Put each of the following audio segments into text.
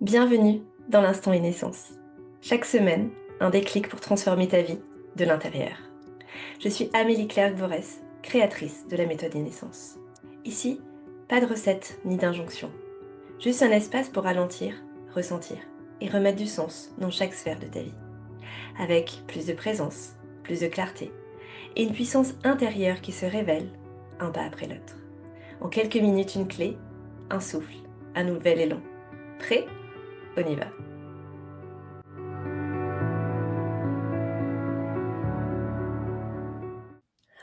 Bienvenue dans l'Instant Naissance. Chaque semaine, un déclic pour transformer ta vie de l'intérieur. Je suis Amélie Clerc-Borès, créatrice de la méthode Naissance. Ici, pas de recette ni d'injonction. Juste un espace pour ralentir, ressentir et remettre du sens dans chaque sphère de ta vie. Avec plus de présence, plus de clarté et une puissance intérieure qui se révèle un pas après l'autre. En quelques minutes, une clé, un souffle, un nouvel élan. Prêt ? On y va.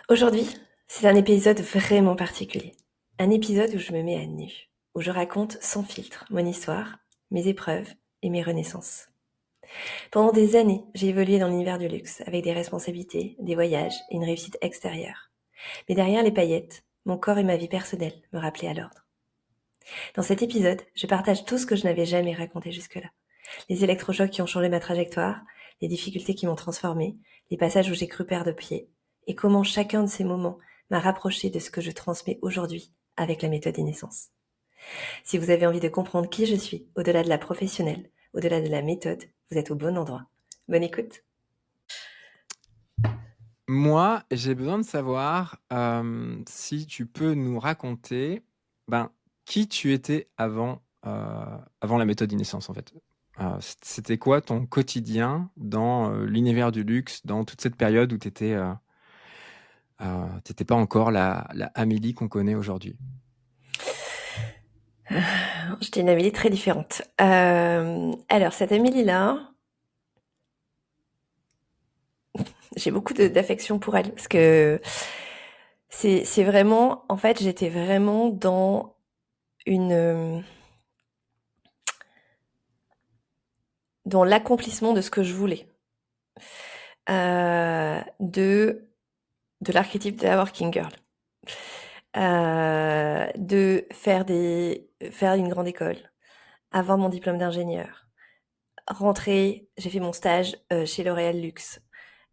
Aujourd'hui, c'est un épisode vraiment particulier. Un épisode où je me mets à nu, où je raconte sans filtre mon histoire, mes épreuves et mes renaissances. Pendant des années, j'ai évolué dans l'univers du luxe, avec des responsabilités, des voyages et une réussite extérieure. Mais derrière les paillettes, mon corps et ma vie personnelle me rappelaient à l'ordre. Dans cet épisode, je partage tout ce que je n'avais jamais raconté jusque-là. Les électrochocs qui ont changé ma trajectoire, les difficultés qui m'ont transformée, les passages où j'ai cru perdre pied, et comment chacun de ces moments m'a rapproché de ce que je transmets aujourd'hui avec la méthode Naissance. Si vous avez envie de comprendre qui je suis, au-delà de la professionnelle, au-delà de la méthode, vous êtes au bon endroit. Bonne écoute. Moi, j'ai besoin de savoir, si tu peux nous raconter, ben, qui tu étais avant la méthode Naissance, en fait. C'était quoi ton quotidien dans, l'univers du luxe, dans toute cette période où tu étais, pas encore la Amélie qu'on connaît aujourd'hui? J'étais une Amélie très différente. Alors, cette Amélie-là, j'ai beaucoup d'affection pour elle, parce que c'est vraiment, en fait, j'étais vraiment dans dans l'accomplissement de ce que je voulais. De l'archétype de la working girl. De faire une grande école, avoir mon diplôme d'ingénieur, rentrer, j'ai fait mon stage chez L'Oréal Luxe,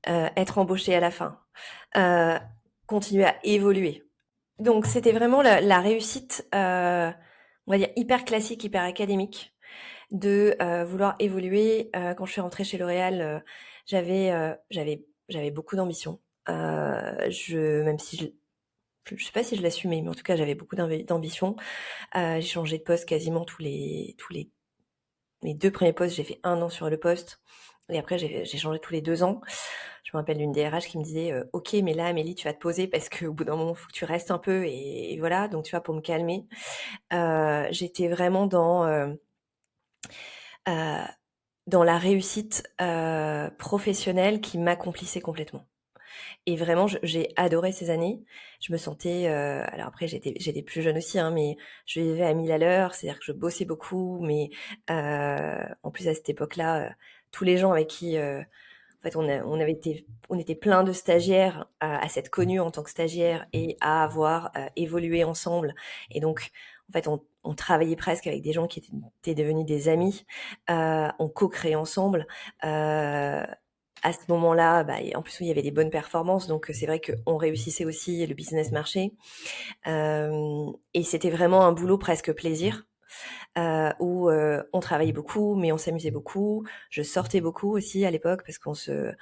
être embauchée à la fin, heu, continuer à évoluer. Donc c'était vraiment la réussite, on va dire hyper classique, hyper académique de, vouloir évoluer. Quand je suis rentrée chez L'Oréal, j'avais beaucoup d'ambition. Je même si je sais pas si je l'assumais, mais en tout cas, j'avais beaucoup d'ambition. J'ai changé de poste quasiment tous les mes 2 premiers postes, j'ai fait 1 an sur le poste et après j'ai changé tous les 2 ans. Je me rappelle d'une DRH qui me disait: «OK, mais là, Amélie, tu vas te poser parce qu'au bout d'un moment, il faut que tu restes un peu» et voilà, donc tu vois, pour me calmer. J'étais vraiment heu, dans la réussite, professionnelle qui m'accomplissait complètement. Et vraiment, j'ai adoré ces années. Je me sentais, alors après j'étais plus jeune aussi, hein, mais je vivais à 1000 à l'heure, c'est-à-dire que je bossais beaucoup, mais en plus à cette époque-là, tous les gens avec qui, en fait, on était plein de stagiaires à s'être connus en tant que stagiaires et à avoir, évolué ensemble et donc en fait, on travaillait presque avec des gens qui étaient devenus des amis. On co-créait ensemble, à ce moment-là, bah et en plus, oui, il y avait des bonnes performances, donc c'est vrai qu'on réussissait aussi, le business marchait. Et c'était vraiment un boulot presque plaisir, où, on travaillait beaucoup, mais on s'amusait beaucoup. Je sortais beaucoup aussi à l'époque parce qu'on se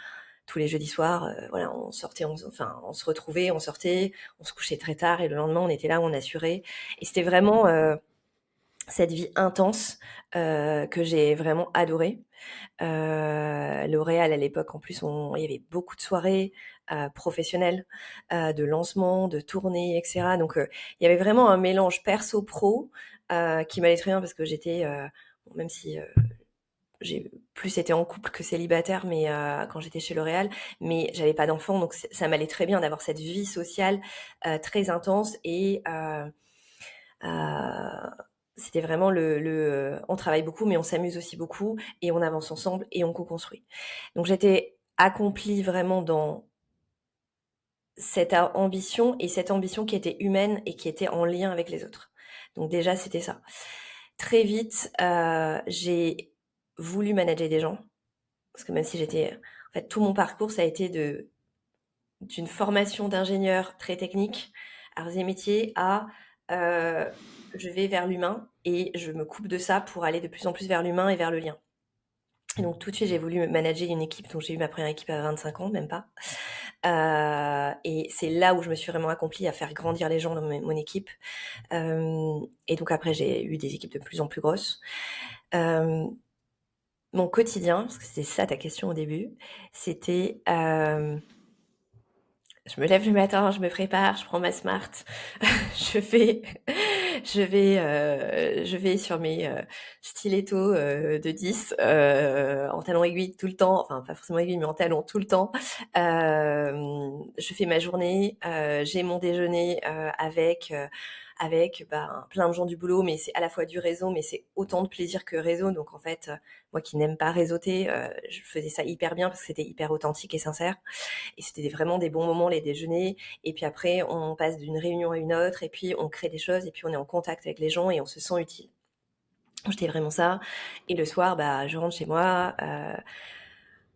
tous les jeudis soirs, voilà, on sortait, on se retrouvait, on sortait, on se couchait très tard et le lendemain, on était là, on assurait et c'était vraiment, cette vie intense, que j'ai vraiment adorée. L'Oréal à l'époque en plus il y avait beaucoup de soirées, professionnelles, de lancements, de tournées et cetera. Donc, il y avait vraiment un mélange perso pro, qui m'allait très bien parce que j'étais, bon même si, j'ai plus été en couple que célibataire, mais quand j'étais chez L'Oréal, mais j'avais pas d'enfant donc ça m'allait très bien d'avoir cette vie sociale, très intense et Heu, c'était vraiment on travaille beaucoup, mais on s'amuse aussi beaucoup et on avance ensemble et on co-construit. Donc j'étais accomplie vraiment dans cette a ambition et cette ambition qui était humaine et qui était en lien avec les autres. Donc déjà, c'était ça. Très vite, j'ai voulu manager des gens parce que même si en fait, tout mon parcours, ça a été d'une formation d'ingénieur très technique, arts et métiers, à heu, je vais vers l'humain et je me coupe de ça pour aller de plus en plus vers l'humain et vers le lien. Et donc tout de suite, j'ai voulu manager une équipe, donc j'ai eu ma première équipe à 25 ans, même pas. Et c'est là où je me suis vraiment accomplie à faire grandir les gens dans mon équipe. Et donc après, j'ai eu des équipes de plus en plus grosses. Mon quotidien, parce que c'est ça ta question au début, c'était je me lève le matin, je me prépare, je prends ma Smart, je vais, je vais sur mes stilettos de 10 en talons aiguilles tout le temps, enfin pas forcément aiguilles mais en talons tout le temps. Je fais ma journée, j'ai mon déjeuner avec plein de gens du boulot, mais c'est à la fois du réseau, mais c'est autant de plaisir que réseau. Donc en fait, moi qui n'aime pas réseauter, je faisais ça hyper bien parce que c'était hyper authentique et sincère. Et c'était vraiment des bons moments, les déjeuners. Et puis après, on passe d'une réunion à une autre, et puis on crée des choses, et puis on est en contact avec les gens et on se sent utile. J'étais vraiment ça. Et le soir, je rentre chez moi.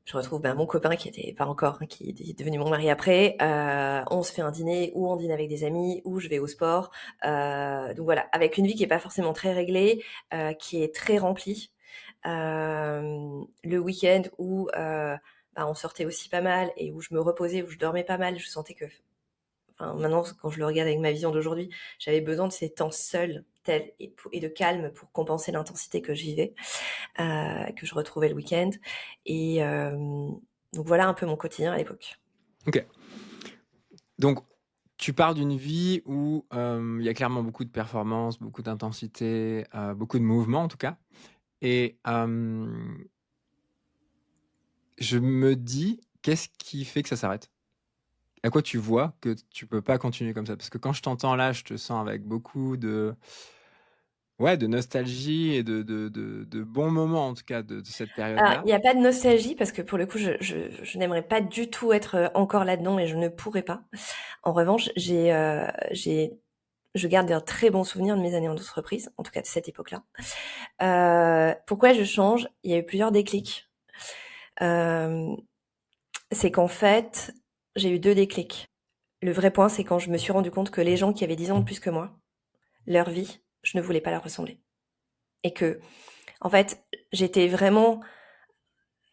Je retrouve mon copain qui était pas encore, hein, qui est devenu mon mari après. On se fait un dîner, ou on dîne avec des amis, ou je vais au sport. Donc voilà, avec une vie qui est pas forcément très réglée, qui est très remplie. Le week-end où on sortait aussi pas mal et où je me reposais, où je dormais pas mal, je sentais que, enfin maintenant quand je le regarde avec ma vision d'aujourd'hui, j'avais besoin de ces temps seuls tels et de calme pour compenser l'intensité que je vivais, que je retrouvais le week-end. Et donc voilà un peu mon quotidien à l'époque. OK. Donc, tu parles d'une vie où, il y a clairement beaucoup de performance, beaucoup d'intensité, beaucoup de mouvement en tout cas et je me dis: «Qu'est-ce qui fait que ça s'arrête?» À quoi tu vois que tu peux pas continuer comme ça? Parce que quand je t'entends là, je te sens avec beaucoup de ouais, de nostalgie et de bons moments en tout cas de cette Alors, période-là. il y a pas de nostalgie parce que pour le coup, je n'aimerais pas du tout être encore là-dedans et je ne pourrais pas. En revanche, je garde un très bon souvenir de mes années en entreprise, en tout cas de cette époque-là. Pourquoi je change? Il y a eu plusieurs déclics. Hem, c'est qu'en fait, j'ai eu 2 déclics. Le vrai point, c'est quand je me suis rendu compte que les gens qui avaient 10 ans de plus que moi, leur vie, je ne voulais pas leur ressembler. Et que, en fait, j'étais vraiment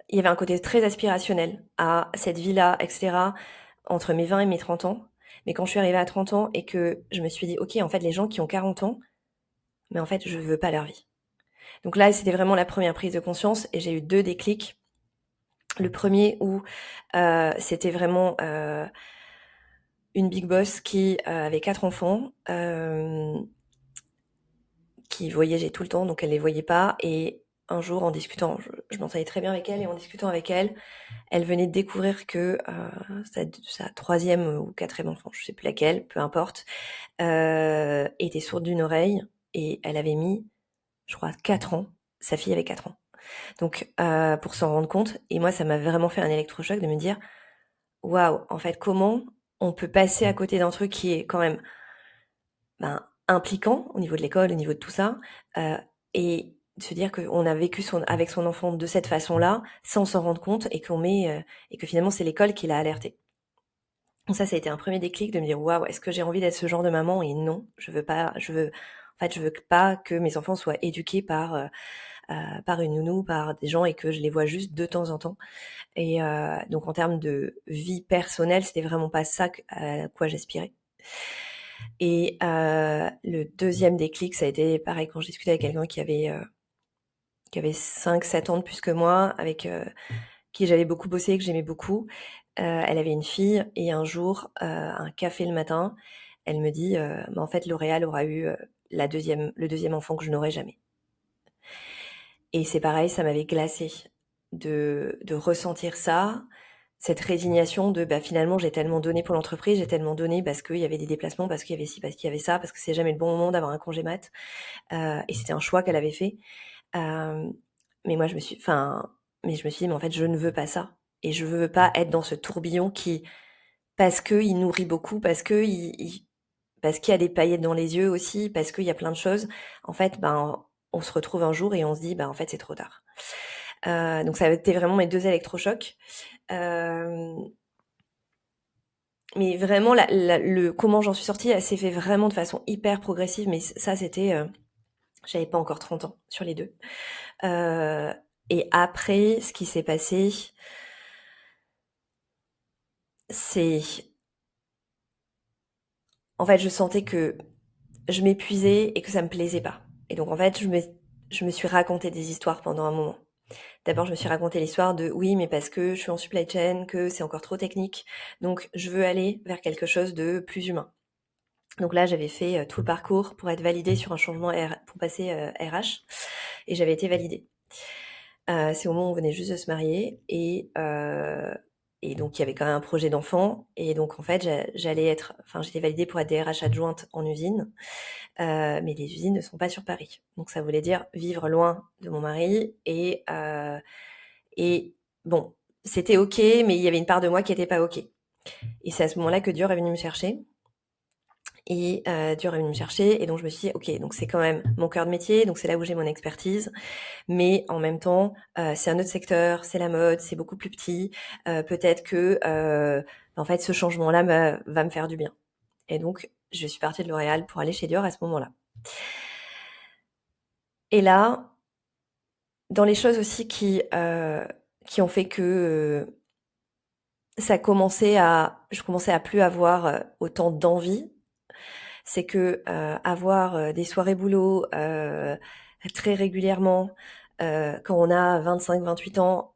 il y avait un côté très aspirationnel à cette vie-là, et cetera, entre mes 20 et mes 30 ans. Mais quand je suis arrivée à 30 ans et que je me suis dit: «OK, en fait, les gens qui ont 40 ans, mais en fait, je veux pas leur vie». Donc là, c'était vraiment la première prise de conscience et j'ai eu 2 déclics. Le premier où, c'était vraiment, une big boss qui, avait 4 enfants, qui voyageait tout le temps, donc elle les voyait pas. Et un jour, en discutant, je m'entendais très bien avec elle, et en discutant avec elle, elle venait de découvrir que, sa 3e ou 4e enfant, je sais plus laquelle, peu importe, était sourde d'une oreille, et elle avait mis, je crois, 4 ans. Sa fille avait 4 ans. Donc pour s'en rendre compte, et moi ça m'a vraiment fait un électrochoc de me dire: «Waouh, en fait, comment on peut passer à côté d'un truc qui est quand même, impliquant au niveau de l'école, au niveau de tout ça, heu et se dire qu'on a vécu avec son enfant de cette façon-là, sans s'en rendre compte, et que finalement c'est l'école qui l'a alerté». Donc ça a été un premier déclic de me dire: «Waouh, est-ce que j'ai envie d'être ce genre de maman?» Et non, je veux pas, je veux pas que mes enfants soient éduqués par une nounou, par des gens, et que je les vois juste de temps en temps. Et donc en termes de vie personnelle, c'était vraiment pas ça à quoi j'aspirais. Et le deuxième déclic, ça a été pareil quand j'ai discuté avec quelqu'un qui avait 5-7 ans de plus que moi, avec qui j'avais beaucoup bossé et que j'aimais beaucoup. Elle avait une fille, et un jour, un café le matin, elle me dit, «En fait, L'Oréal aura eu, le deuxième enfant que je n'aurai jamais». Et c'est pareil, ça m'avait glacée de ressentir ça, cette résignation de, finalement, j'ai tellement donné pour l'entreprise, j'ai tellement donné parce qu'il y avait des déplacements, parce qu'il y avait ci, parce qu'il y avait ça, parce que c'est jamais le bon moment d'avoir un congé mat. Et c'était un choix qu'elle avait fait. Hem, mais moi, je me suis dit: «Mais en fait, je ne veux pas ça, et je veux pas être dans ce tourbillon qui, parce qu'il nourrit beaucoup, parce qu'il y a des paillettes dans les yeux aussi, parce qu'il y a plein de choses, en fait, on se retrouve un jour et on se dit: En fait, c'est trop tard». Donc ça a été vraiment mes 2 électrochocs. Hem Mais vraiment, comment j'en suis sortie, elle s'est fait vraiment de façon hyper progressive, mais ça, c'était, j'avais pas encore 30 ans sur les deux. Euh, et après, ce qui s'est passé, c'est, en fait, je sentais que je m'épuisais et que ça me plaisait pas. Et donc, en fait, je me suis raconté des histoires pendant un moment. D'abord, je me suis raconté l'histoire de oui, mais parce que je suis en supply chain, que c'est encore trop technique. Donc, je veux aller vers quelque chose de plus humain. Donc là, j'avais fait tout le parcours pour être validée sur un changement pour passer RH et j'avais été validée. C'est au moment où on venait juste de se marier et donc il y avait quand même un projet d'enfant et donc en fait j'étais validée pour être DRH adjointe en usine, mais les usines ne sont pas sur Paris. Donc ça voulait dire vivre loin de mon mari et bon, c'était ok, mais il y avait une part de moi qui était pas ok. Et c'est à ce moment-là que Dior est venu me chercher. Et Dior est venu me chercher et donc je me suis dit ok, donc c'est quand même mon cœur de métier, donc c'est là où j'ai mon expertise, mais en même temps c'est un autre secteur, c'est la mode, c'est beaucoup plus petit, peut-être que en fait ce changement-là va me faire du bien. Et donc je suis partie de L'Oréal pour aller chez Dior à ce moment-là. Et là, dans les choses aussi qui ont fait que je commençais à plus avoir autant d'envie, c'est que avoir des soirées boulot très régulièrement quand on a 25-28 ans,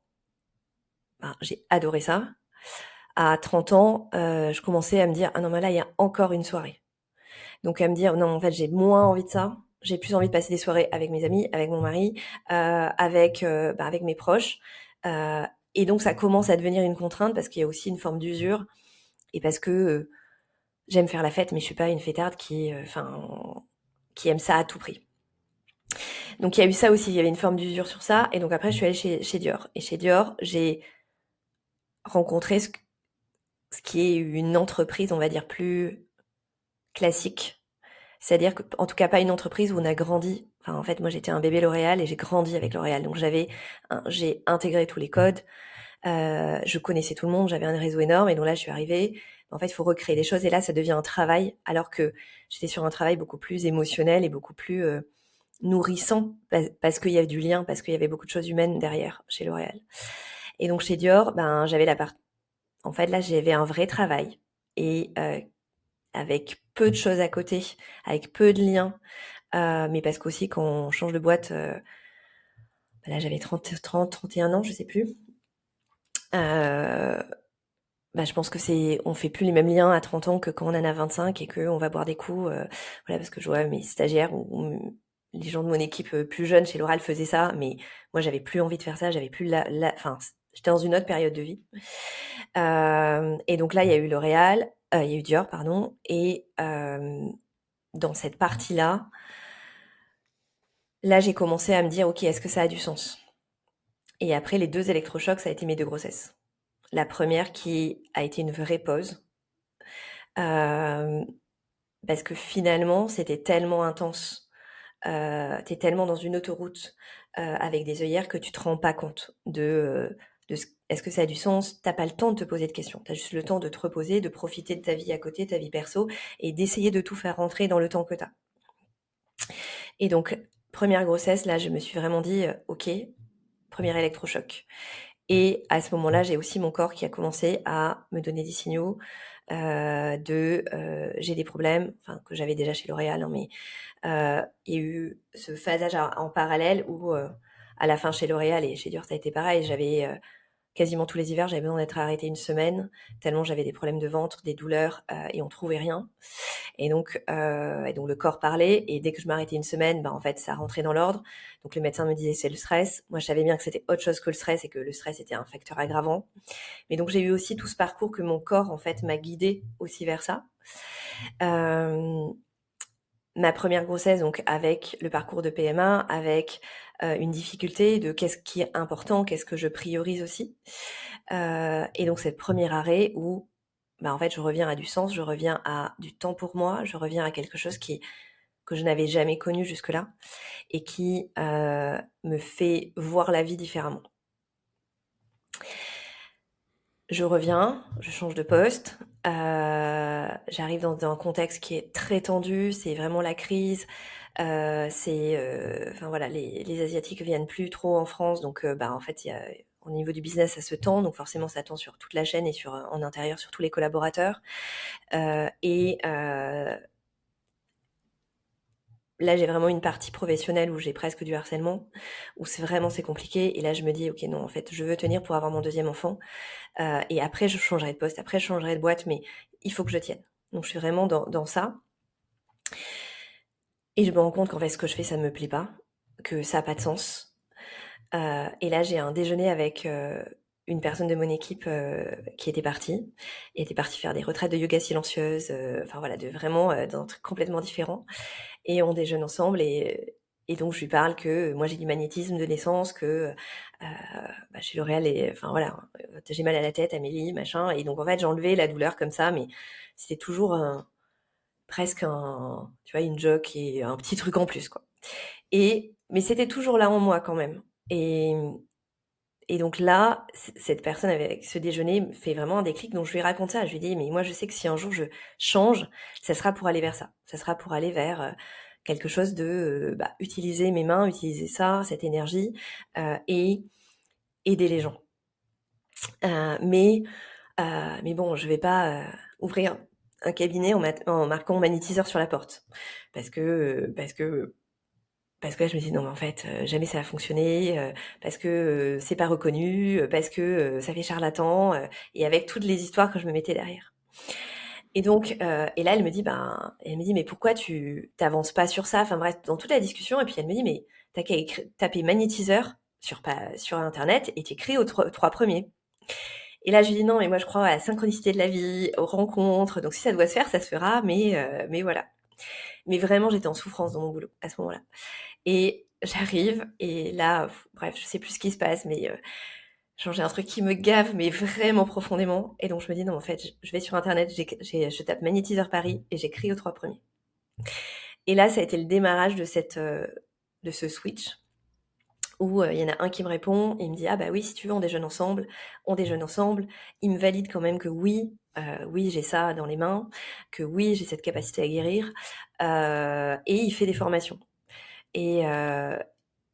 ben, j'ai adoré ça. À 30 ans, je commençais à me dire ah non mais là il y a encore une soirée. Donc à me dire non en fait j'ai moins envie de ça. J'ai plus envie de passer des soirées avec mes amis, avec mon mari, avec mes proches. Euh, et donc ça commence à devenir une contrainte parce qu'il y a aussi une forme d'usure et parce que j'aime faire la fête, mais je suis pas une fêtarde qui aime ça à tout prix. Donc il y a eu ça aussi, il y avait une forme d'usure sur ça. Et donc après, je suis allée chez Dior. Et chez Dior, j'ai rencontré ce qui est une entreprise, on va dire, plus classique. C'est-à-dire que, en tout cas, pas une entreprise où on a grandi. Enfin, en fait, moi, j'étais un bébé L'Oréal et j'ai grandi avec L'Oréal. Donc j'ai intégré tous les codes. Je connaissais tout le monde, j'avais un réseau énorme. Et donc là, je suis arrivée. En fait, il faut recréer des choses. Et là, ça devient un travail, alors que j'étais sur un travail beaucoup plus émotionnel et beaucoup plus nourrissant parce qu'il y avait du lien, parce qu'il y avait beaucoup de choses humaines derrière chez L'Oréal. Et donc chez Dior, ben j'avais la part. En fait, là, j'avais un vrai travail et avec peu de choses à côté, avec peu de liens, mais parce qu'aussi quand on change de boîte, là j'avais 31 ans, je sais plus. Euh, Bah, je pense que on fait plus les mêmes liens à 30 ans que quand on en a 25 et qu'on va boire des coups, voilà, parce que je vois mes stagiaires ou les gens de mon équipe plus jeunes chez L'Oréal faisaient ça, mais moi j'avais plus envie de faire ça, j'avais plus enfin, j'étais dans une autre période de vie. Et donc là, il y a eu L'Oréal, il y a eu Dior, pardon, et dans cette partie-là, là j'ai commencé à me dire, ok, est-ce que ça a du sens? Et après, les 2 électrochocs, ça a été mes 2 grossesses. La première qui a été une vraie pause. Euh, Parce que finalement, c'était tellement intense. Tu tellement dans une autoroute avec des œillères que tu te rends pas compte est-ce que ça a du sens. T'as pas le temps de te poser de questions. T'as juste le temps de te reposer, de profiter de ta vie à côté, ta vie perso, et d'essayer de tout faire rentrer dans le temps que t'as. Et donc, première grossesse, là, je me suis vraiment dit, ok, premier électrochoc. Et à ce moment-là, j'ai aussi mon corps qui a commencé à me donner des signaux j'ai des problèmes, enfin que j'avais déjà chez L'Oréal, hein, mais il y a eu ce phasage en parallèle où à la fin chez L'Oréal et chez Dior ça a été pareil, j'avais quasiment tous les hivers j'avais besoin d'être arrêtée une semaine tellement j'avais des problèmes de ventre, des douleurs et on trouvait rien. Et donc le corps parlait et dès que je m'arrêtais une semaine, bah en fait ça rentrait dans l'ordre. Donc le médecin me disait c'est le stress. Moi je savais bien que c'était autre chose que le stress et que le stress était un facteur aggravant. Mais donc j'ai eu aussi tout ce parcours que mon corps en fait m'a guidée aussi vers ça. Euh, Ma première grossesse, donc avec le parcours de PMA, avec une difficulté de qu'est-ce qui est important, qu'est-ce que je priorise aussi. Et donc cette première arrêt où bah, en fait je reviens à du sens, je reviens à du temps pour moi, je reviens à quelque chose que je n'avais jamais connu jusque-là et qui me fait voir la vie différemment. Je reviens, je change de poste, j'arrive dans un contexte qui est très tendu, c'est vraiment la crise, enfin voilà, les asiatiques viennent plus trop en France donc en fait, il y a au niveau du business, ça se tend, donc forcément ça tend sur toute la chaîne et en intérieur sur tous les collaborateurs, là, j'ai vraiment une partie professionnelle où j'ai presque du harcèlement, où c'est compliqué et là, je me dis: «OK, non, en fait, je veux tenir pour avoir mon deuxième enfant, et après je changerai de poste, après je changerai de boîte, mais il faut que je tienne». Donc je suis vraiment dans ça et je me rends compte qu'en fait, ce que je fais, ça ne me plaît pas, que ça a pas de sens, et là, j'ai un déjeuner avec, une personne de mon équipe, qui était partie faire des retraites de yoga silencieuse, enfin voilà, de vraiment, dans un truc complètement différent. Et on déjeune ensemble et donc je lui parle que moi j'ai du magnétisme de naissance, que, chez L'Oréal et enfin voilà, j'ai mal à la tête, Amélie, machin et donc en fait, j'enlevais la douleur comme ça, mais c'était toujours presque tu vois, une joke et un petit truc en plus, quoi mais c'était toujours là en moi quand même et et donc là, cette personne avec ce déjeuner me fait vraiment un déclic, donc je lui raconte ça. Je lui dis: «Mais moi, je sais que si un jour je change, ça sera pour aller vers ça. Ça sera pour aller vers, quelque chose de, utiliser mes mains, utiliser ça, cette énergie, et aider les gens. Mais bon, je vais pas, ouvrir un cabinet en marquant magnétiseur sur la porte. Parce que, parce que là, je me dis: «Non, mais en fait, jamais ça va fonctionner, parce que, c'est pas reconnu, parce que, ça fait charlatan», et avec toutes les histoires que je me mettais derrière. Et donc, et là, elle me dit: «Mais pourquoi tu avances pas sur ça?» Enfin bref, dans toute la discussion et puis elle me dit: «Mais tu as qu'à taper magnétiseur sur internet et tu écris aux 3 premiers». Et là, je lui dis: «Non, mais moi je crois à la synchronicité de la vie, aux rencontres, donc si ça doit se faire, ça se fera, mais voilà». Mais vraiment, j'étais en souffrance dans mon boulot à ce moment-là. Et j'arrive et là, bref, je sais plus ce qui se passe, mais genre j'ai un truc qui me gave, mais vraiment profondément. Et donc je me dis: «Non, en fait, je vais sur internet, je tape magnétiseur Paris et j'écris aux 3 premiers». Et là, ça a été le démarrage de ce switch où, il y en a un qui me répond, il me dit: «Ah bah oui, si tu veux, on déjeune ensemble». On déjeune ensemble. Il me valide quand même que oui, oui, j'ai ça dans les mains, que oui, j'ai cette capacité à guérir, et il fait des formations. Et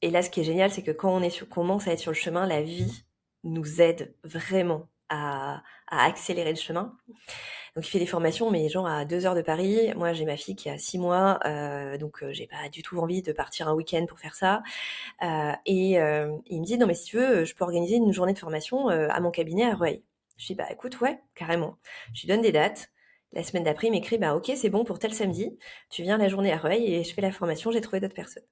et là, ce qui est génial, c'est que quand on commence à être sur le chemin, la vie nous aide vraiment à accélérer le chemin. Donc il fait des formations, mais genre à 2 heures de Paris. Moi, j'ai ma fille qui a 6 mois, donc j'ai pas du tout envie de partir un week-end pour faire ça. Il me dit: «Non, mais si tu veux, je peux organiser une journée de formation, à mon cabinet à Rueil». Je dis: «Bah, écoute, ouais, carrément». Je lui donne des dates. La semaine d'après, il m'écrit: «Bah, OK, c'est bon pour tel samedi. Tu viens la journée à Rueil et je fais la formation, j'ai trouvé d'autres personnes».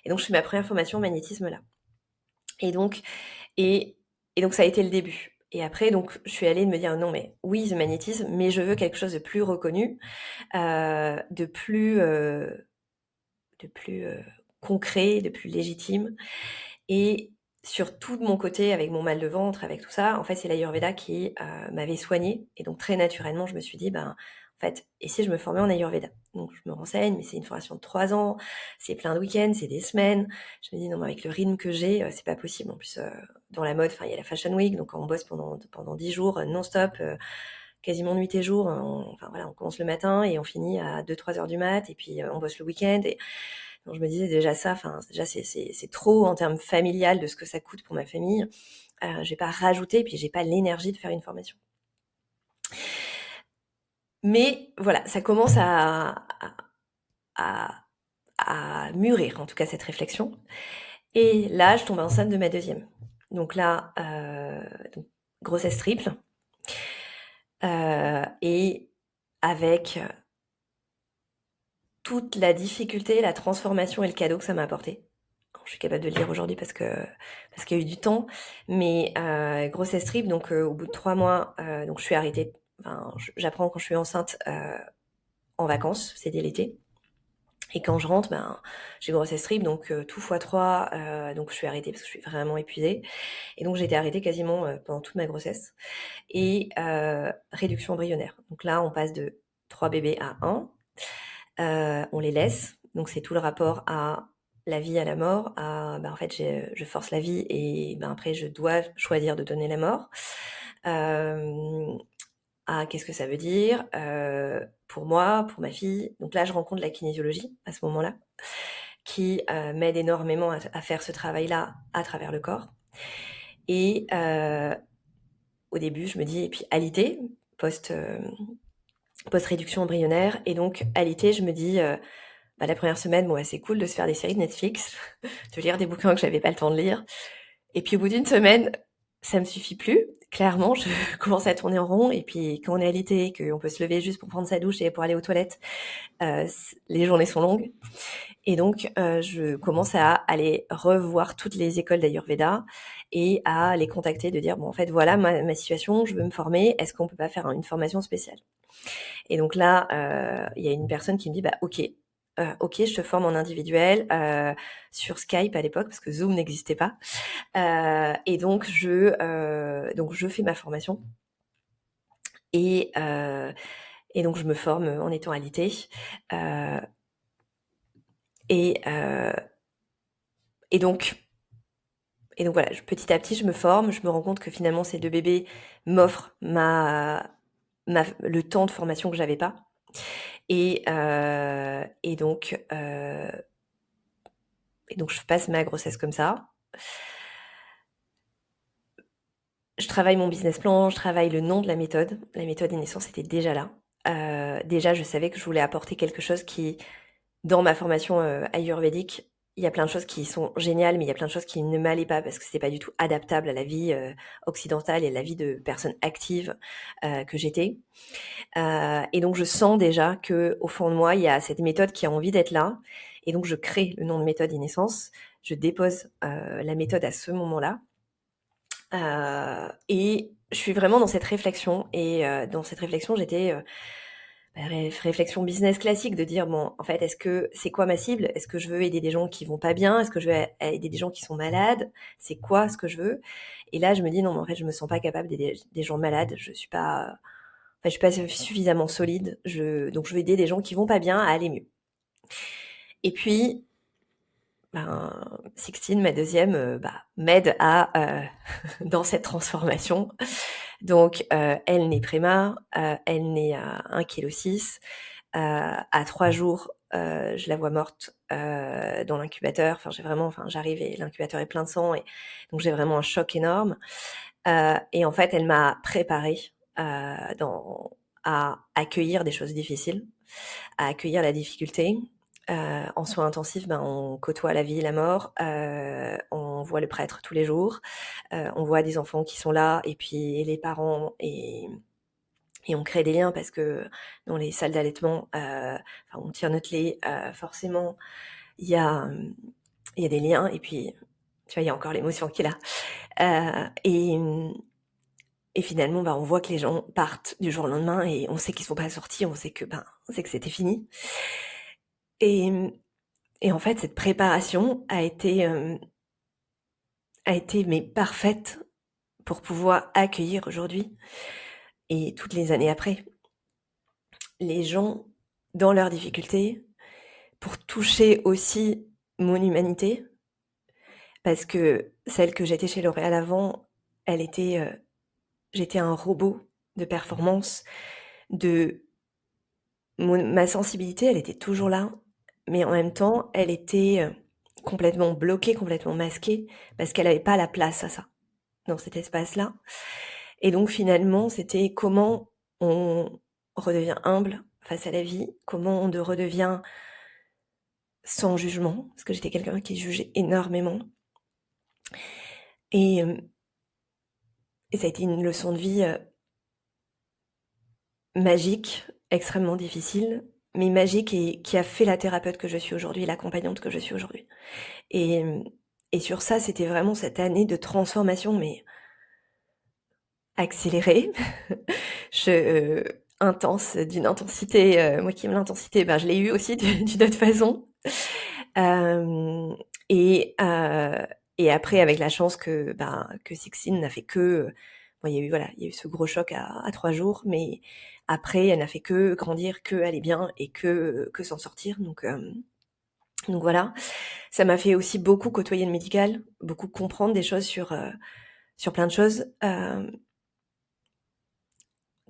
Et donc je fais ma première formation en magnétisme là. Et donc et et donc ça a été le début. Et après donc je suis allée me dire: «Non mais oui, le magnétisme, mais je veux quelque chose de plus reconnu, de plus, concret, de plus légitime». Et sur tout de mon côté, avec mon mal de ventre, avec tout ça, en fait, c'est l'Ayurveda qui, m'avait soignée et donc très naturellement, je me suis dit: «Ben, en fait, et si je me formais en Ayurveda?» Donc je me renseigne, mais c'est une formation de 3 ans, c'est plein de week-ends, c'est des semaines. Je me dis: «Non, mais avec le rythme que j'ai, c'est pas possible». En plus, dans la mode, enfin, il y a la Fashion Week, donc on bosse pendant 10 jours, non-stop, quasiment nuit et jour. Enfin voilà, on commence le matin et on finit à 2-3 heures du mat et puis, on bosse le week-end. Et donc je me disais déjà ça, enfin déjà c'est trop en termes familial de ce que ça coûte pour ma famille. Je vais pas rajouter, puis j'ai pas l'énergie de faire une formation. Mais voilà, ça commence à mûrir, en tout cas cette réflexion. Et là, je tombe enceinte de ma deuxième. Donc là, donc grossesse triple, et avec toute la difficulté, la transformation et le cadeau que ça m'a apporté. Je suis capable de le dire aujourd'hui parce qu'il y a eu du temps, mais grossesse triple, donc au bout de 3 mois, donc je suis arrêtée, enfin, j'apprends quand je suis enceinte, en vacances, c'est dès l'été. Et quand je rentre, j'ai grossesse triple, donc tout fois 3, donc je suis arrêtée parce que je suis vraiment épuisée. Et donc j'ai été arrêtée quasiment, pendant toute ma grossesse. Et réduction embryonnaire. Donc là, on passe de 3 bébés à 1. On les laisse. Donc c'est tout le rapport à la vie, à la mort, en fait, je force la vie et après je dois choisir de donner la mort. Qu'est-ce que ça veut dire pour moi, pour ma fille. Donc là, je rencontre la kinésiologie à ce moment-là, qui m'aide énormément à faire ce travail-là à travers le corps. Et au début, je me dis, et puis alité, post-réduction embryonnaire. Et donc, alité, je me dis, la première semaine, c'est cool de se faire des séries de Netflix, de lire des bouquins que j'avais pas le temps de lire. Et puis au bout d'une semaine, ça me suffit plus. Clairement, je commence à tourner en rond. Et puis quand on est alité, qu'on peut se lever juste pour prendre sa douche et pour aller aux toilettes, les journées sont longues. Et donc, je commence à aller revoir toutes les écoles d'Ayurveda et à les contacter, de dire, en fait, voilà ma situation, je veux me former, est-ce qu'on peut pas faire une formation spéciale? Et donc là, il y a une personne qui me dit, ok, je te forme en individuel sur Skype à l'époque, parce que Zoom n'existait pas. Et donc je fais ma formation. Et donc je me forme en étant alité. Et donc voilà, petit à petit, je me forme, je me rends compte que finalement, ces 2 bébés m'offrent le temps de formation que j'avais pas. Et donc je passe ma grossesse comme ça. Je travaille mon business plan, je travaille le nom de la méthode. La méthode des naissances était déjà là. Déjà, je savais que je voulais apporter quelque chose qui, dans ma formation ayurvédique, il y a plein de choses qui sont géniales, mais il y a plein de choses qui ne m'allaient pas parce que c'était pas du tout adaptable à la vie occidentale et à la vie de personne active que j'étais. Et donc je sens déjà que au fond de moi, il y a cette méthode qui a envie d'être là. Et donc je crée le nom de méthode Inessence. Je dépose la méthode à ce moment-là. Et je suis vraiment dans cette réflexion. Et dans cette réflexion, j'étais réflexion business classique de dire, en fait, est-ce que c'est quoi ma cible? Est-ce que je veux aider des gens qui vont pas bien? Est-ce que je veux aider des gens qui sont malades? C'est quoi ce que je veux? Et là, je me dis, non, mais en fait, je me sens pas capable d'aider des gens malades. Je suis pas suffisamment solide. Donc, je veux aider des gens qui vont pas bien à aller mieux. Et puis, Sixtine, ma deuxième, m'aide à dans cette transformation. Donc, elle naît préma, elle naît à 1,6 kg. À 3 jours, je la vois morte dans l'incubateur. J'arrive et l'incubateur est plein de sang. Et donc, j'ai vraiment un choc énorme. Et en fait, elle m'a préparée à accueillir des choses difficiles, à accueillir la difficulté. En soins intensifs, on côtoie la vie et la mort. On voit le prêtre tous les jours. On voit des enfants qui sont là et puis les parents et on crée des liens parce que dans les salles d'allaitement, on tire notre lait, forcément, il y a des liens et puis, tu vois, il y a encore l'émotion qui est là. Et finalement, on voit que les gens partent du jour au lendemain et on sait qu'ils sont pas sortis, on sait que c'était fini. Et en fait, cette préparation a été mais parfaite pour pouvoir accueillir aujourd'hui et toutes les années après les gens dans leurs difficultés, pour toucher aussi mon humanité, parce que celle que j'étais chez L'Oréal avant, j'étais un robot de performance, ma sensibilité, elle était toujours là, mais en même temps, elle était complètement bloquée, complètement masquée, parce qu'elle n'avait pas la place à ça, dans cet espace-là. Et donc finalement, c'était comment on redevient humble face à la vie, comment on redevient sans jugement, parce que j'étais quelqu'un qui jugeait énormément. Et ça a été une leçon de vie magique, extrêmement difficile, mais magique et qui a fait la thérapeute que je suis aujourd'hui, l'accompagnante que je suis aujourd'hui. Et sur ça, c'était vraiment cette année de transformation, mais accélérée, intense, d'une intensité, moi qui aime l'intensité, je l'ai eu aussi d'une autre façon. Et après, avec la chance que Sixtine n'a fait que, il y a eu ce gros choc à 3 jours, mais après, elle n'a fait que grandir, que aller bien et que s'en sortir. Donc voilà. Ça m'a fait aussi beaucoup côtoyer le médical, beaucoup comprendre des choses sur plein de choses.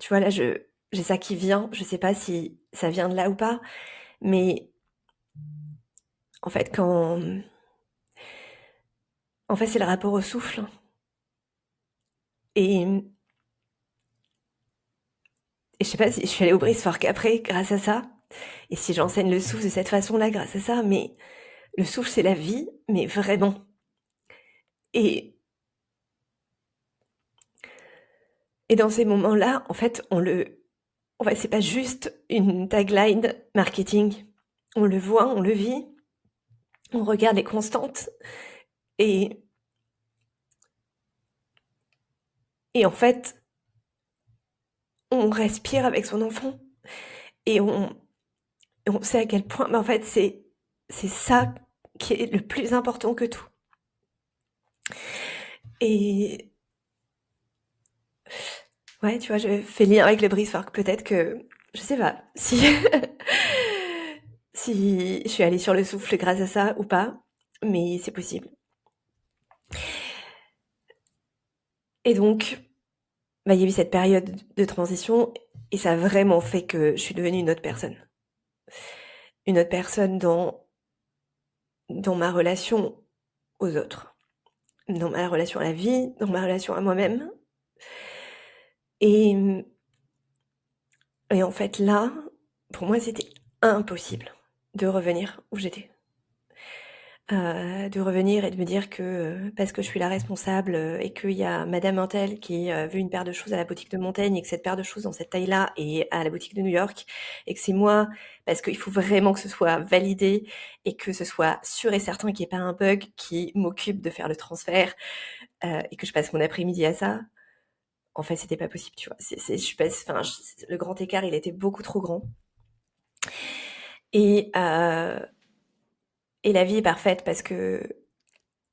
Tu vois, là, j'ai ça qui vient. Je sais pas si ça vient de là ou pas, mais en fait, en fait, c'est le rapport au souffle. Et je sais pas si je suis allée au Brisfork après, grâce à ça, et si j'enseigne le souffle de cette façon-là, grâce à ça, mais le souffle, c'est la vie, mais vraiment. Et, et dans ces moments-là, en fait, c'est pas juste une tagline marketing. On le voit, on le vit, on regarde les constantes, et, et en fait, on respire avec son enfant, et on sait à quel point, mais en fait, c'est ça qui est le plus important que tout. Et ouais, tu vois, je fais lien avec le Brisfork. Peut-être que, je sais pas, si, si je suis allée sur le souffle grâce à ça ou pas, mais c'est possible. Et donc, bah, il y a eu cette période de transition et ça a vraiment fait que je suis devenue une autre personne. Une autre personne dans ma relation aux autres, dans ma relation à la vie, dans ma relation à moi-même. Et, et en fait, là, pour moi, c'était impossible de revenir où j'étais. De revenir et de me dire que parce que je suis la responsable et qu'il y a Madame Untel qui veut une paire de choses à la boutique de Montaigne et que cette paire de choses dans cette taille-là est à la boutique de New York et que c'est moi, parce qu'il faut vraiment que ce soit validé et que ce soit sûr et certain qu'il n'y ait pas un bug qui m'occupe de faire le transfert et que je passe mon après-midi à ça. En fait, c'était pas possible, tu vois. Le grand écart, il était beaucoup trop grand. Et, euh, et la vie est parfaite parce que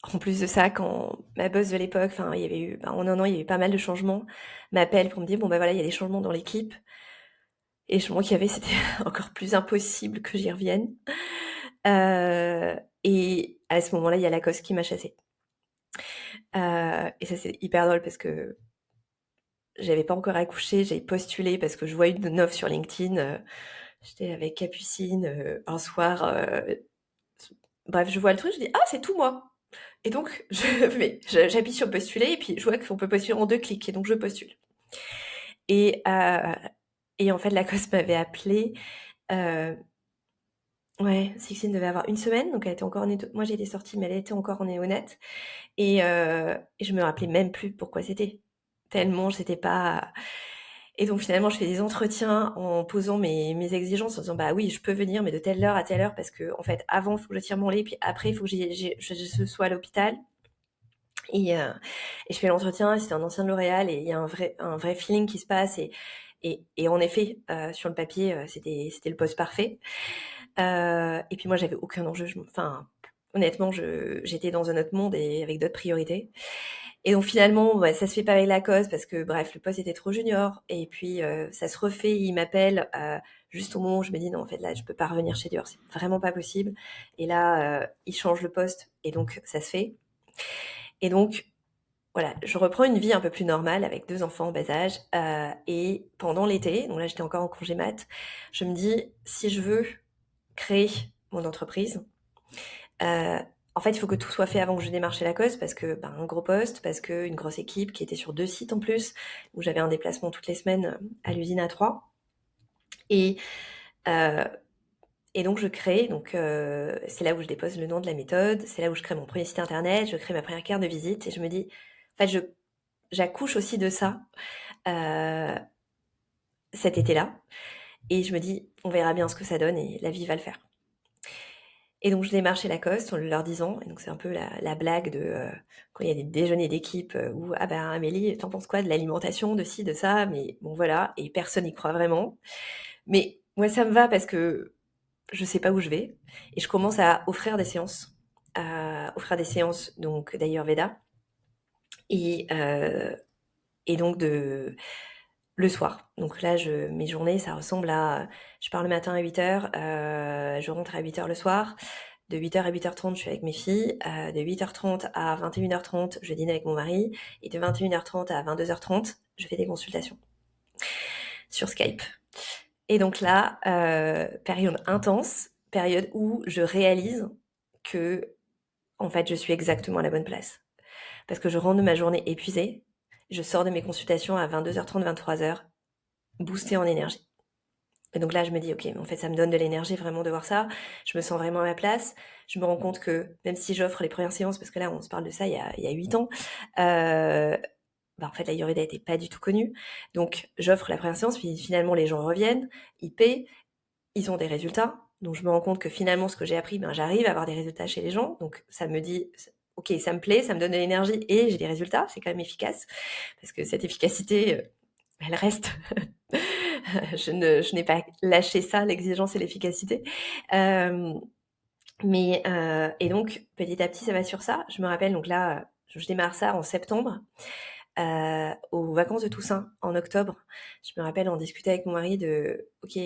en plus de ça, quand ma boss de l'époque, enfin, il y avait eu, en un an, il y a eu pas mal de changements, m'appelle pour me dire, bon, bah voilà, il y a des changements dans l'équipe. Et les changements qu'il y avait, c'était encore plus impossible que j'y revienne. Et à ce moment-là, il y a Lacoste qui m'a chassée. Et ça, c'est hyper drôle parce que j'avais pas encore accouché, j'ai postulé parce que je vois une offre sur LinkedIn. J'étais avec Capucine un soir. Bref, je vois le truc, je dis, ah, c'est tout moi. Et donc, j'appuie sur postuler et puis je vois qu'on peut postuler en 2 clics. Et donc, je postule. Et, euh, et en fait, Lacoste m'avait appelé. Ouais, Sixine devait avoir une semaine, donc elle était encore moi j'ai été sortie, mais elle était encore en néonate. Et je me rappelais même plus pourquoi c'était. Tellement j'étais pas. Et donc finalement, je fais des entretiens en posant mes exigences, en disant bah oui, je peux venir, mais de telle heure à telle heure, parce que en fait, avant, il faut que je tire mon lait, puis après, il faut que je sois à l'hôpital. Et je fais l'entretien, c'était un ancien de L'Oréal, et il y a un vrai feeling qui se passe. Et en effet, sur le papier, c'était le poste parfait. Et puis moi, j'avais aucun enjeu. Enfin, honnêtement, j'étais dans un autre monde et avec d'autres priorités. Et donc finalement, ouais, ça se fait pas avec Lacoste parce que bref, le poste était trop junior. Et puis ça se refait, il m'appelle juste au moment où je me dis non, en fait là, je peux pas revenir chez Dior, c'est vraiment pas possible. Et là, il change le poste et donc ça se fait. Et donc voilà, je reprends une vie un peu plus normale avec 2 enfants en bas âge. Et pendant l'été, donc là j'étais encore en congé mat, je me dis si je veux créer mon entreprise, euh, en fait il faut que tout soit fait avant que je démarche chez Lacoste parce que un gros poste, parce qu'une grosse équipe qui était sur 2 sites en plus, où j'avais un déplacement toutes les semaines à l'usine à 3. Et, euh, et donc je crée, donc c'est là où je dépose le nom de la méthode, c'est là où je crée mon premier site internet, je crée ma première carte de visite et je me dis, en fait j'accouche aussi de ça euh, cet été-là. Et je me dis, on verra bien ce que ça donne et la vie va le faire. Et donc je démarche chez Lacoste en leur disant, et donc c'est un peu la blague de quand il y a des déjeuners d'équipe où ah ben Amélie, t'en penses quoi de l'alimentation, de ci, de ça, mais bon voilà, et personne n'y croit vraiment. Mais moi ça me va parce que je sais pas où je vais et je commence à offrir des séances donc d'Ayurveda et et donc le soir. Donc là, mes journées, ça ressemble à... Je pars le matin à 8h, je rentre à 8h le soir. De 8h à 8h30, je suis avec mes filles. De 8h30 à 21h30, je dîne avec mon mari. Et de 21h30 à 22h30, je fais des consultations. sur Skype. Et donc là, période intense, période où je réalise que, en fait, je suis exactement à la bonne place. Parce que je rentre de ma journée épuisée, je sors de mes consultations à 22h30, 23h, boostée en énergie. Et donc là, je me dis, ok, mais en fait, ça me donne de l'énergie vraiment de voir ça. Je me sens vraiment à ma place. Je me rends compte que même si j'offre les premières séances, parce que là, on se parle de ça il y a 8 ans, en fait, l'Ayurveda n'était pas du tout connu. Donc, j'offre la première séance, puis finalement, les gens reviennent, ils paient, ils ont des résultats. Donc, je me rends compte que finalement, ce que j'ai appris, j'arrive à avoir des résultats chez les gens. Donc, ça me dit, ok, ça me plaît, ça me donne de l'énergie et j'ai des résultats. C'est quand même efficace. Parce que cette efficacité, elle reste. je n'ai pas lâché ça, l'exigence et l'efficacité. Et donc, petit à petit, ça va sur ça. Je me rappelle, donc là, je démarre ça en septembre. Aux vacances de Toussaint, en octobre, je me rappelle en discuter avec mon mari de « Ok,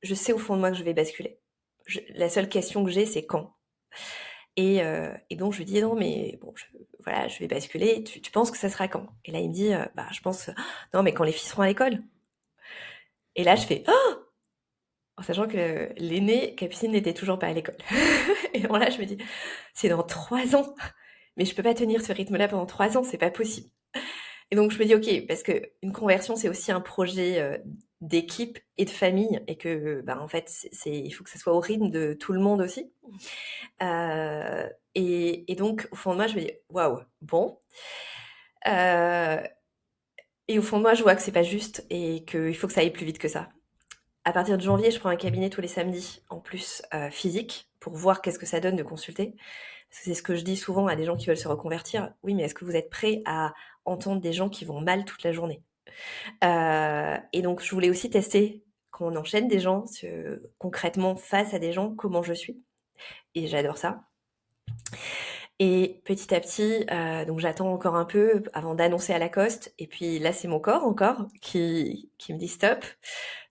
je sais au fond de moi que je vais basculer. La seule question que j'ai, c'est quand ?» Et donc, je lui dis « Non, mais bon, voilà, je vais basculer. Tu penses que ça sera quand ?» Et là, il me dit « Je pense, non, mais quand les filles seront à l'école. » Et là, je fais « Oh !» En sachant que l'aînée, Capucine, n'était toujours pas à l'école. Et donc là, je me dis « C'est dans 3 ans. Mais je peux pas tenir ce rythme-là pendant 3 ans, c'est pas possible. » Et donc je me dis ok, parce que une conversion c'est aussi un projet d'équipe et de famille, et que en fait il faut que ça soit au rythme de tout le monde aussi. Et donc au fond de moi je me dis waouh, bon. Et au fond de moi je vois que c'est pas juste et qu'il faut que ça aille plus vite que ça. À partir de janvier, je prends un cabinet tous les samedis, en plus physique, pour voir qu'est-ce que ça donne de consulter. Parce que c'est ce que je dis souvent à des gens qui veulent se reconvertir. Oui, mais est-ce que vous êtes prêts à entendre des gens qui vont mal toute la journée? Et donc, je voulais aussi tester quand on enchaîne des gens, concrètement face à des gens, comment je suis. Et j'adore ça. Et petit à petit, donc j'attends encore un peu avant d'annoncer à Lacoste. Et puis là, c'est mon corps encore qui me dit stop.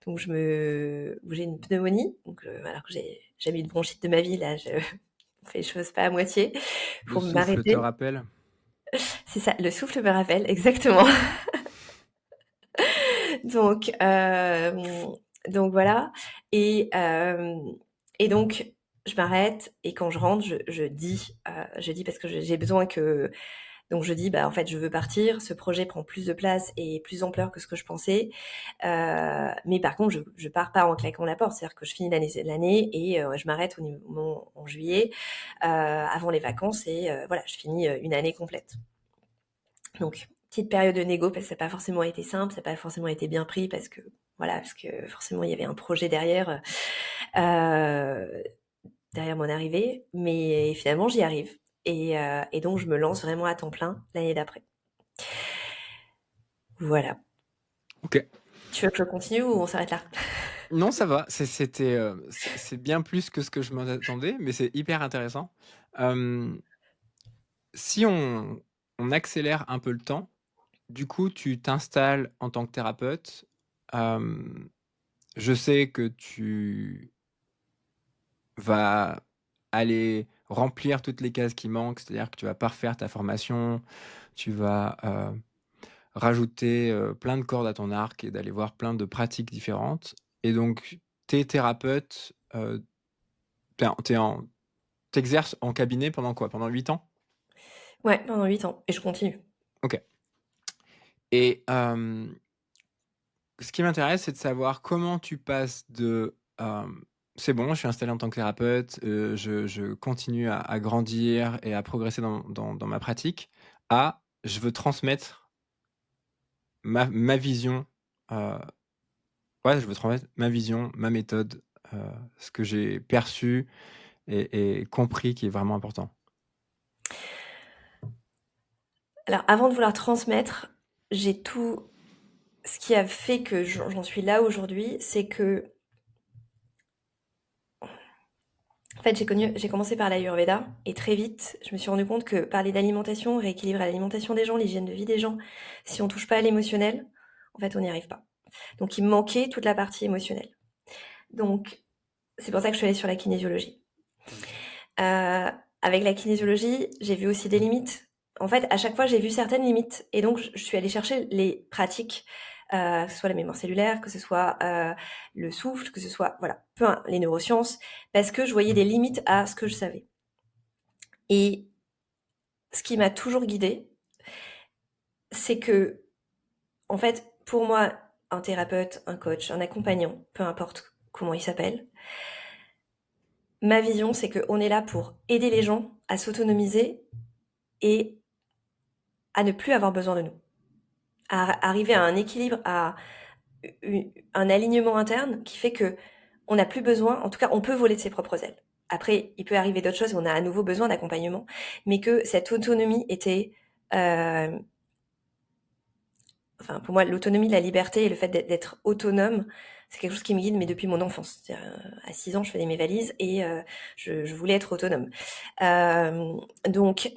Donc j'ai une pneumonie. Donc alors que j'ai jamais eu de bronchite de ma vie, là, je fais les choses pas à moitié. Le Faut souffle te m'arrêter. rappelle? C'est ça, le souffle me rappelle, exactement. Donc, donc voilà. Et, et donc, je m'arrête et quand je rentre, je dis parce que j'ai besoin que. Donc je dis, en fait, je veux partir. Ce projet prend plus de place et plus d'ampleur que ce que je pensais. Mais par contre, je pars pas en claquant la porte. C'est-à-dire que je finis l'année et je m'arrête en juillet, avant les vacances et voilà, je finis une année complète. Donc, petite période de négo parce que ça n'a pas forcément été simple, ça n'a pas forcément été bien pris parce que forcément il y avait un projet derrière mon arrivée, mais finalement j'y arrive et donc je me lance vraiment à temps plein l'année d'après. Voilà. Ok. Tu veux que je continue ou on s'arrête là? Non, ça va. C'est bien plus que ce que je m'attendais, mais c'est hyper intéressant. Si on accélère un peu le temps, du coup, tu t'installes en tant que thérapeute. Je sais que tu vas aller remplir toutes les cases qui manquent, c'est-à-dire que tu vas parfaire ta formation, tu vas rajouter plein de cordes à ton arc et d'aller voir plein de pratiques différentes. Et donc, t'es thérapeute, t'exerces en cabinet pendant quoi? Pendant 8 ans? Ouais, pendant 8 ans et je continue. Ok. Et ce qui m'intéresse, c'est de savoir comment tu passes de c'est bon, je suis installé en tant que thérapeute, je continue à grandir et à progresser dans ma pratique, à je veux transmettre ma vision. Ouais, je veux transmettre ma vision, ma méthode, ce que j'ai perçu et compris qui est vraiment important. Alors avant de vouloir transmettre, j'ai tout ce qui a fait que j'en suis là aujourd'hui, c'est que en fait, j'ai commencé par l'Ayurveda et très vite, je me suis rendu compte que parler d'alimentation, rééquilibrer l'alimentation des gens, l'hygiène de vie des gens, si on touche pas à l'émotionnel, en fait, on n'y arrive pas. Donc, il me manquait toute la partie émotionnelle. Donc, c'est pour ça que je suis allée sur la kinésiologie. Avec la kinésiologie, j'ai vu aussi des limites. En fait, à chaque fois, j'ai vu certaines limites et donc je suis allée chercher les pratiques que ce soit la mémoire cellulaire, que ce soit le souffle, que ce soit, voilà, les neurosciences, parce que je voyais des limites à ce que je savais. Et ce qui m'a toujours guidée, c'est que, en fait, pour moi, un thérapeute, un coach, un accompagnant, peu importe comment il s'appelle, ma vision, c'est qu'on est là pour aider les gens à s'autonomiser et à ne plus avoir besoin de nous. À arriver à un équilibre, à un alignement interne qui fait que on n'a plus besoin, en tout cas, on peut voler de ses propres ailes. Après, il peut arriver d'autres choses, on a à nouveau besoin d'accompagnement, mais que cette autonomie était... Enfin, pour moi, l'autonomie, la liberté et le fait d'être autonome, c'est quelque chose qui me guide, mais depuis mon enfance. À 6 ans, je faisais mes valises et je voulais être autonome. Donc,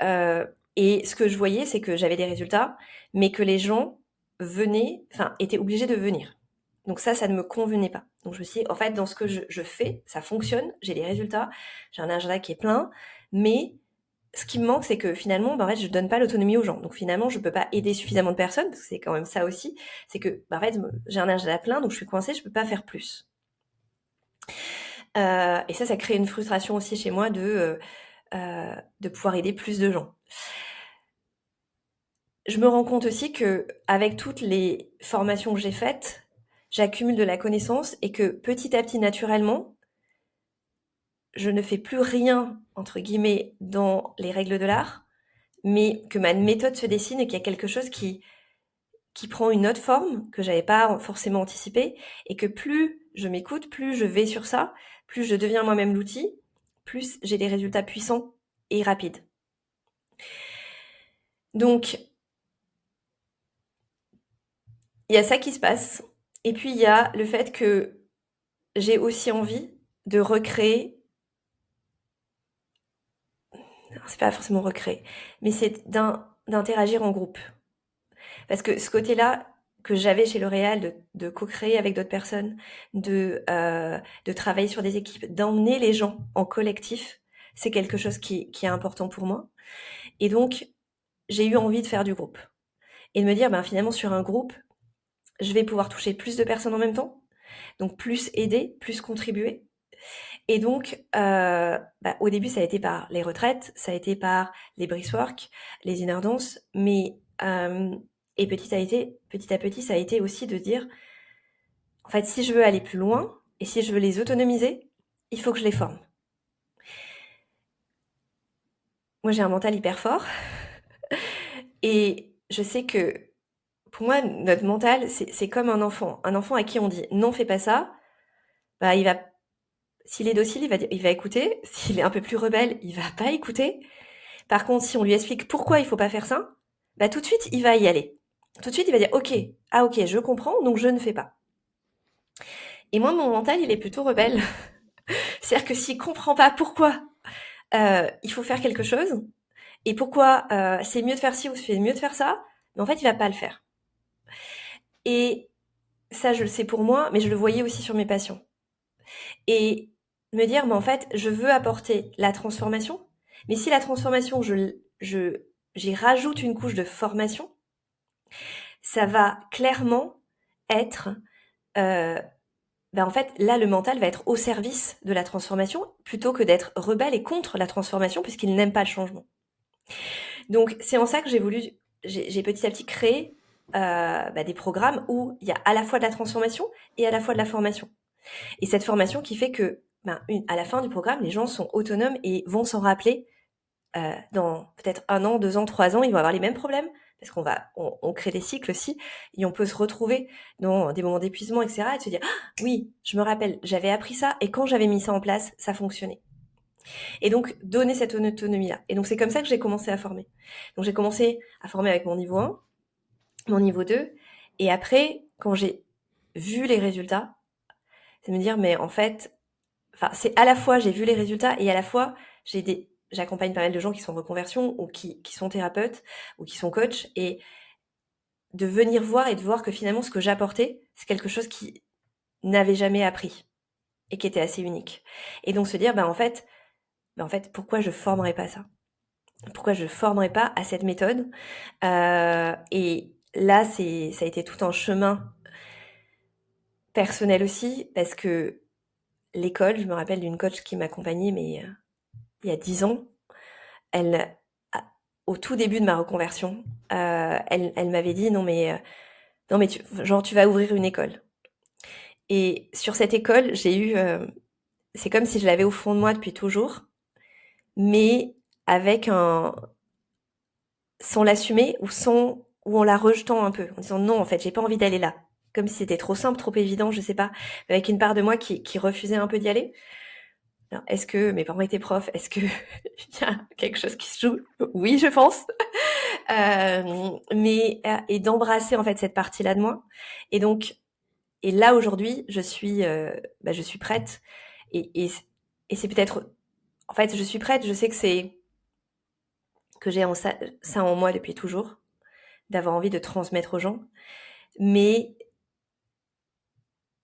et ce que je voyais, c'est que j'avais des résultats, mais que les gens étaient obligés de venir. Donc ça ne me convenait pas. Donc je me suis dit, en fait, dans ce que je fais, ça fonctionne, j'ai des résultats, j'ai un agenda qui est plein, mais ce qui me manque, c'est que finalement, en fait, je donne pas l'autonomie aux gens. Donc finalement, je peux pas aider suffisamment de personnes, parce que c'est quand même ça aussi. C'est que, en fait, j'ai un agenda plein, donc je suis coincée, je peux pas faire plus. Et ça crée une frustration aussi chez moi de pouvoir aider plus de gens. Je me rends compte aussi que avec toutes les formations que j'ai faites, j'accumule de la connaissance et que petit à petit, naturellement, je ne fais plus rien, entre guillemets, dans les règles de l'art, mais que ma méthode se dessine et qu'il y a quelque chose qui prend une autre forme que j'avais pas forcément anticipée et que plus je m'écoute, plus je vais sur ça, plus je deviens moi-même l'outil, plus j'ai des résultats puissants et rapides. Donc, il y a ça qui se passe. Et puis, il y a le fait que j'ai aussi envie de recréer. Non, c'est pas forcément recréer, mais c'est d'interagir en groupe. Parce que ce côté-là que j'avais chez L'Oréal, de co-créer avec d'autres personnes, de travailler sur des équipes, d'emmener les gens en collectif, c'est quelque chose qui est important pour moi. Et donc, j'ai eu envie de faire du groupe. Et de me dire, finalement, sur un groupe, je vais pouvoir toucher plus de personnes en même temps, donc plus aider, plus contribuer. Et donc, au début, ça a été par les retraites, ça a été par les brisework, les inner dance, mais et petit à petit, ça a été aussi de dire, en fait, si je veux aller plus loin et si je veux les autonomiser, il faut que je les forme. Moi, j'ai un mental hyper fort et je sais que pour moi, notre mental, c'est comme un enfant. Un enfant à qui on dit non, fais pas ça, s'il est docile, il va écouter. S'il est un peu plus rebelle, il va pas écouter. Par contre, si on lui explique pourquoi il faut pas faire ça, tout de suite, il va y aller. Tout de suite, il va dire ok, je comprends, donc je ne fais pas. Et moi, mon mental, il est plutôt rebelle. C'est-à-dire que s'il comprend pas pourquoi il faut faire quelque chose et pourquoi c'est mieux de faire ci ou c'est mieux de faire ça, mais en fait, il va pas le faire. Et ça, je le sais pour moi, mais je le voyais aussi sur mes patients. Et me dire, mais en fait, je veux apporter la transformation, mais si la transformation, j'y rajoute une couche de formation, ça va clairement être... en fait, là, le mental va être au service de la transformation plutôt que d'être rebelle et contre la transformation puisqu'il n'aime pas le changement. Donc, c'est en ça que j'ai petit à petit créé des programmes où il y a à la fois de la transformation et à la fois de la formation. Et cette formation qui fait que, à la fin du programme, les gens sont autonomes et vont s'en rappeler dans peut-être 1 an, 2 ans, 3 ans, ils vont avoir les mêmes problèmes parce on crée des cycles aussi et on peut se retrouver dans des moments d'épuisement, etc. et se dire oui, je me rappelle, j'avais appris ça et quand j'avais mis ça en place, ça fonctionnait. Et donc donner cette autonomie-là. Et donc c'est comme ça que j'ai commencé à former. Donc j'ai commencé à former avec mon niveau 1, mon niveau 2, et après, quand j'ai vu les résultats, c'est me dire mais en fait, c'est à la fois j'ai vu les résultats et à la fois j'accompagne pas mal de gens qui sont en reconversion ou qui sont thérapeutes ou qui sont coachs et de venir voir et de voir que finalement ce que j'apportais, c'est quelque chose qui n'avait jamais appris et qui était assez unique. Et donc se dire en fait, pourquoi je formerais pas ça? Pourquoi je formerais pas à cette méthode? Et là, ça a été tout un chemin personnel aussi, parce que l'école, je me rappelle d'une coach qui m'accompagnait, mais il y a 10 ans, elle, au tout début de ma reconversion, elle m'avait dit non mais tu vas ouvrir une école. Et sur cette école, j'ai eu, c'est comme si je l'avais au fond de moi depuis toujours, mais avec sans l'assumer ou en la rejetant un peu, en disant non, en fait, j'ai pas envie d'aller là. Comme si c'était trop simple, trop évident, je sais pas, avec une part de moi qui refusait un peu d'y aller. Alors, est-ce que mes parents étaient profs? Est-ce que il y a quelque chose qui se joue? Oui, je pense. Et d'embrasser en fait cette partie-là de moi. Et donc, et là aujourd'hui, je suis prête. Et c'est peut-être, en fait, je suis prête. Je sais que j'ai ça en moi depuis toujours, d'avoir envie de transmettre aux gens. Mais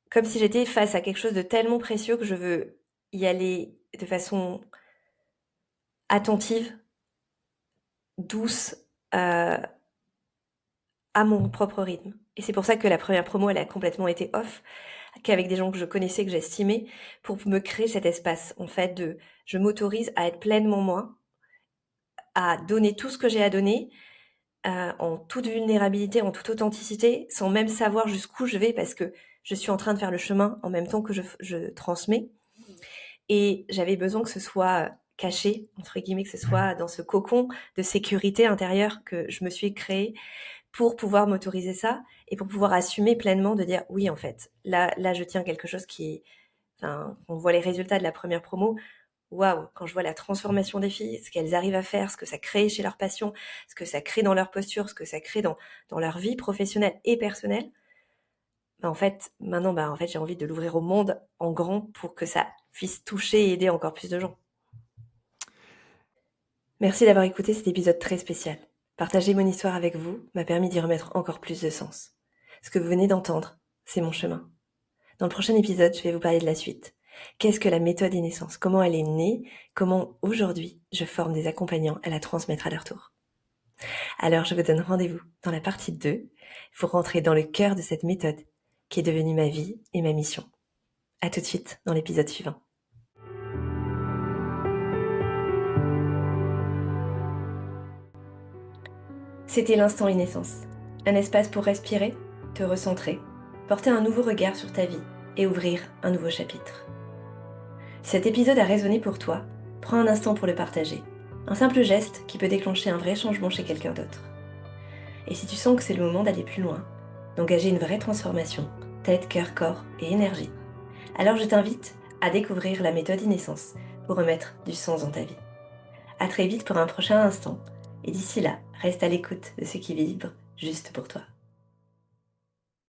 comme si j'étais face à quelque chose de tellement précieux que je veux y aller de façon attentive, douce, à mon propre rythme. Et c'est pour ça que la première promo, elle a complètement été off, qu'avec des gens que je connaissais, que j'estimais, pour me créer cet espace, en fait, je m'autorise à être pleinement moi, à donner tout ce que j'ai à donner, en toute vulnérabilité, en toute authenticité, sans même savoir jusqu'où je vais, parce que je suis en train de faire le chemin en même temps que je transmets. Et j'avais besoin que ce soit caché, entre guillemets, que ce soit dans ce cocon de sécurité intérieure que je me suis créé pour pouvoir m'autoriser ça et pour pouvoir assumer pleinement de dire oui, en fait, là, je tiens quelque chose qui est, enfin, on voit les résultats de la première promo. Waouh, quand je vois la transformation des filles, ce qu'elles arrivent à faire, ce que ça crée chez leurs patients, ce que ça crée dans leur posture, ce que ça crée dans leur vie professionnelle et personnelle, en fait, maintenant, en fait, j'ai envie de l'ouvrir au monde en grand pour que ça puisse toucher et aider encore plus de gens. Merci d'avoir écouté cet épisode très spécial. Partager mon histoire avec vous m'a permis d'y remettre encore plus de sens. Ce que vous venez d'entendre, c'est mon chemin. Dans le prochain épisode, je vais vous parler de la suite. Qu'est-ce que la méthode e-naissance? Comment elle est née? Comment aujourd'hui je forme des accompagnants à la transmettre à leur tour? Alors je vous donne rendez-vous dans la partie 2 pour rentrer dans le cœur de cette méthode qui est devenue ma vie et ma mission. À tout de suite dans l'épisode suivant. C'était l'instant e-naissance. Un espace pour respirer, te recentrer, porter un nouveau regard sur ta vie et ouvrir un nouveau chapitre. Si cet épisode a résonné pour toi, prends un instant pour le partager. Un simple geste qui peut déclencher un vrai changement chez quelqu'un d'autre. Et si tu sens que c'est le moment d'aller plus loin, d'engager une vraie transformation, tête, cœur, corps et énergie, alors je t'invite à découvrir la méthode e-naissance pour remettre du sens dans ta vie. À très vite pour un prochain instant, et d'ici là, reste à l'écoute de ce qui vibre juste pour toi.